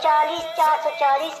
440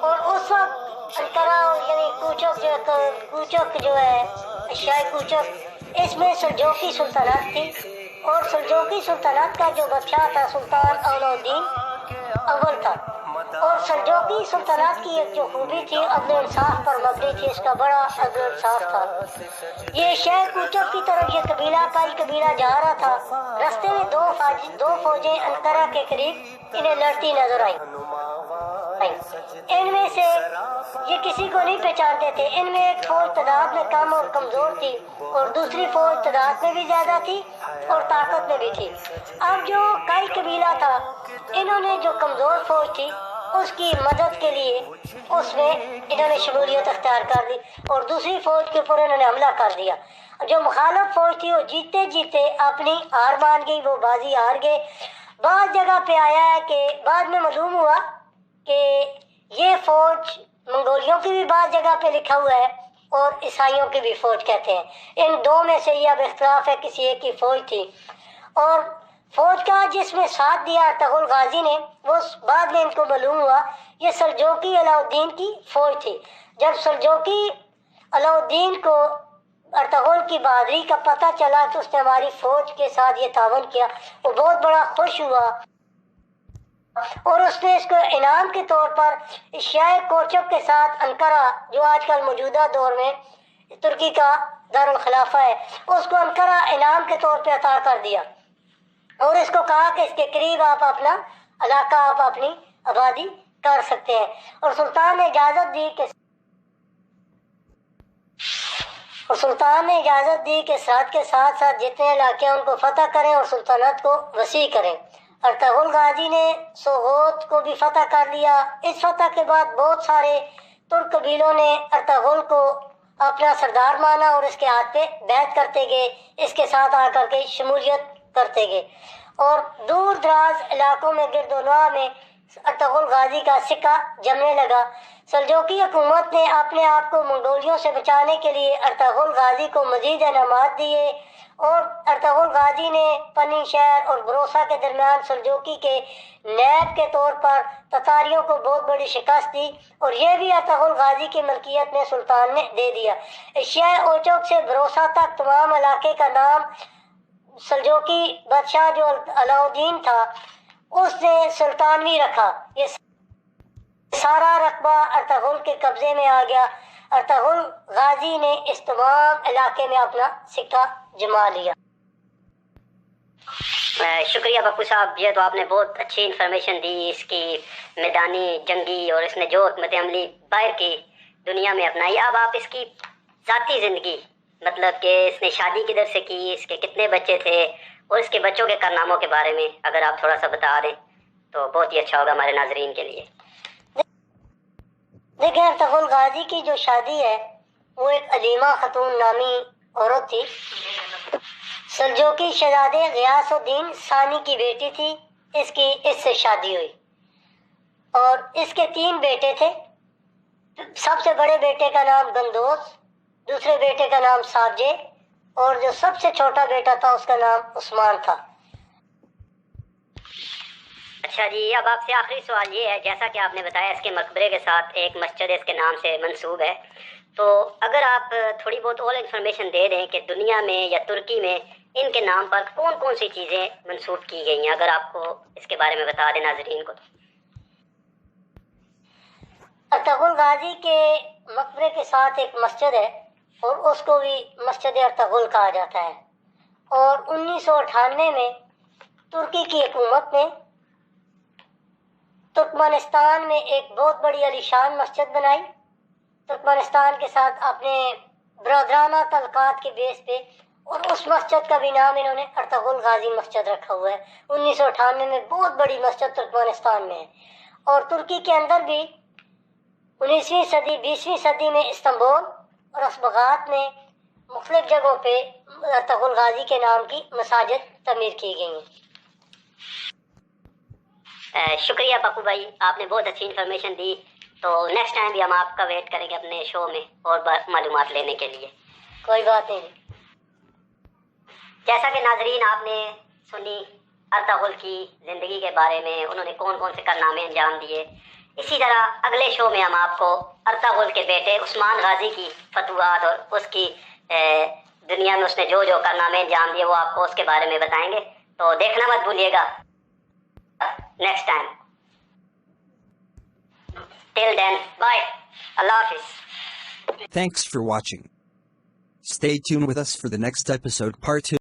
اور اس وقت انقرہ یعنی کوچک جو ہے اشیائے کوچک، اس میں سلجوقی سلطنت تھی، اور سلجوقی سلطنت کا جو بادشاہ تھا سلطان علاؤالدین اول تھا، اور سلجوقی سلطنت کی ایک جو خوبی تھی عدل و انصاف پر مبنی تھی، اس کا بڑا عدل و انصاف تھا۔ یہ شہر کوچک کی طرف یہ کئی قبیلہ جا رہا تھا، رستے میں دو فوجیں انقرہ کے قریب انہیں لڑتی نظر آئیں۔ ان میں سے یہ کسی کو نہیں پہچانتے تھے، ان میں ایک فوج تعداد میں کم اور کمزور تھی، اور دوسری فوج تعداد میں بھی زیادہ تھی اور طاقت میں بھی تھی۔ اب جو کئی قبیلہ تھا، انہوں نے جو کمزور فوج تھی اس کی مدد کے لیے اس میں انہوں نے شمولیت اختیار کر دی، اور دوسری فوج کے اوپر انہوں نے حملہ کر دیا۔ جو مخالف فوج تھی وہ جیتے جیتے اپنی ہار مان گئی، وہ بازی ہار گئے۔ بعض جگہ پہ آیا ہے کہ بعد میں معلوم ہوا کہ یہ فوج منگولیوں کی بھی بعض جگہ پہ لکھا ہوا ہے اور عیسائیوں کی بھی فوج کہتے ہیں۔ ان دو میں سے یہ اب اختلاف ہے، کسی ایک کی فوج تھی، اور فوج کا جس میں ساتھ دیا ارطغرل غازی نے، وہ بعد میں ان کو معلوم ہوا یہ سلجوقی علاؤالدین کی فوج تھی۔ جب سلجوقی علاؤالدین کو ارطغرل کی بہادری کا پتہ چلا تو اس نے ہماری فوج کے ساتھ یہ تعاون کیا، وہ بہت بڑا خوش ہوا، اور اس نے اس کو انعام کے طور پر اشیائے کوچک کے ساتھ انقرہ، جو آج کل موجودہ دور میں ترکی کا دارالخلافہ ہے، اس کو انقرہ انعام کے طور پہ عطا کر دیا، اور اس کو کہا کہ اس کے قریب آپ اپنا علاقہ، آپ اپنی آبادی کر سکتے ہیں، اور سلطان نے اجازت دی کہ ساتھ کے ساتھ جتنے علاقے ہیں ان کو فتح کریں اور سلطنت کو وسیع کریں۔ ارطغرل غازی نے سوغوت کو بھی فتح کر لیا۔ اس فتح کے بعد بہت سارے ترک قبیلوں نے ارطغرل کو اپنا سردار مانا اور اس کے ہاتھ پہ بیعت کرتے گئے، اس کے ساتھ آ کر کے شمولیت کرتے گئے، اور دور دراز علاقوں میں گرد و نواح میں ارطغرل غازی کا سکہ جمنے لگا۔ سلجوقی حکومت نے اپنے آپ کو منگولیوں سے بچانے کے لیے ارطغرل غازی کو مزید انعامات دیے، اور ارطغرل غازی نے پنی شہر اور بروسا کے درمیان سلجوقی کے نیب کے طور پر تتاریوں کو بہت بڑی شکست دی، اور یہ بھی ارطغرل غازی کی ملکیت میں سلطان نے دے دیا۔ اشیائے اوچک سے بروسا تک تمام علاقے کا نام سلجوقی بادشاہ جو علاؤالدین تھا اس نے سلطانوی رکھا۔ یہ سارا رقبہ ارطغرل کے قبضے میں آ گیا۔ ارطغرل غازی نے اس تمام علاقے میں اپنا سکہ جما لیا۔ شکریہ پپو صاحب، یہ تو آپ نے بہت اچھی انفارمیشن دی اس کی میدانی جنگی، اور اس نے جو حکمت عملی باہر کی دنیا میں اپنائی۔ اب آپ اس کی ذاتی زندگی، مطلب کہ اس نے شادی کدھر سے کی، اس کے کتنے بچے تھے، اور اس کے بچوں کے کارناموں کے بارے میں اگر آپ تھوڑا سا بتا دیں تو بہت ہی اچھا ہوگا ہمارے ناظرین کے لیے۔ دیکھیں، ارطغرل غازی کی جو شادی ہے وہ ایک علیمہ خاتون نامی عورت تھی، سلجوقی شہزادے غیاث الدین ثانی کی بیٹی تھی، اس سے شادی ہوئی، اور اس کے 3 بیٹے تھے۔ سب سے بڑے بیٹے کا نام گندوز، دوسرے بیٹے کا نام سابجے، اور جو سب سے چھوٹا بیٹا تھا اس کا نام عثمان تھا۔ اچھا جی، اب آپ سے آخری سوال یہ ہے، جیسا کہ آپ نے بتایا اس کے مقبرے کے ساتھ ایک مسجد اس کے نام سے منسوب ہے، تو اگر آپ تھوڑی بہت اور انفارمیشن دے دیں کہ دنیا میں یا ترکی میں ان کے نام پر کون کون سی چیزیں منسوب کی گئی ہیں، اگر آپ کو اس کے بارے میں بتا دیں ناظرین کو۔ ارطغرل غازی کے مقبرے کے ساتھ ایک مسجد ہے، اور اس کو بھی مسجد ارطغرل کہا جاتا ہے، اور 1998 میں ترکی کی حکومت نے ترکمانستان میں ایک بہت بڑی عالیشان مسجد بنائی، ترکمانستان کے ساتھ اپنے برادرانہ تعلقات کے بیس پہ، اور اس مسجد کا بھی نام انہوں نے ارطغرل غازی مسجد رکھا ہوا ہے۔ 1998 میں بہت بڑی مسجد ترکمانستان میں ہے، اور ترکی کے اندر بھی 19ویں صدی 20ویں صدی میں استنبول اور اسبغات میں مختلف جگہوں پہ ارطغرل غازی کے نام کی مساجد تعمیر کی گئی ہیں۔ شکریہ پپو بھائی، آپ نے بہت اچھی انفارمیشن دی، تو نیکسٹ ٹائم بھی ہم آپ کا ویٹ کریں گے اپنے شو میں اور معلومات لینے کے لیے۔ کوئی بات نہیں۔ جیسا کہ ناظرین آپ نے سنی ارطغرل کی زندگی کے بارے میں، انہوں نے کون کون سے کارنامے انجام دیے، اسی طرح اگلے شو میں ہم آپ کو ارطغرل کے بیٹے عثمان غازی کی فتوحات اور اس کی دنیا میں اس نے جو جو کارنامے انجام دیے وہ آپ کو اس کے بارے میں بتائیں گے. تو دیکھنا مت بھولیے گا. Next time. Till then bye. اللہ حافظ. Thanks for watching. Stay tuned with us for the next episode, part 2.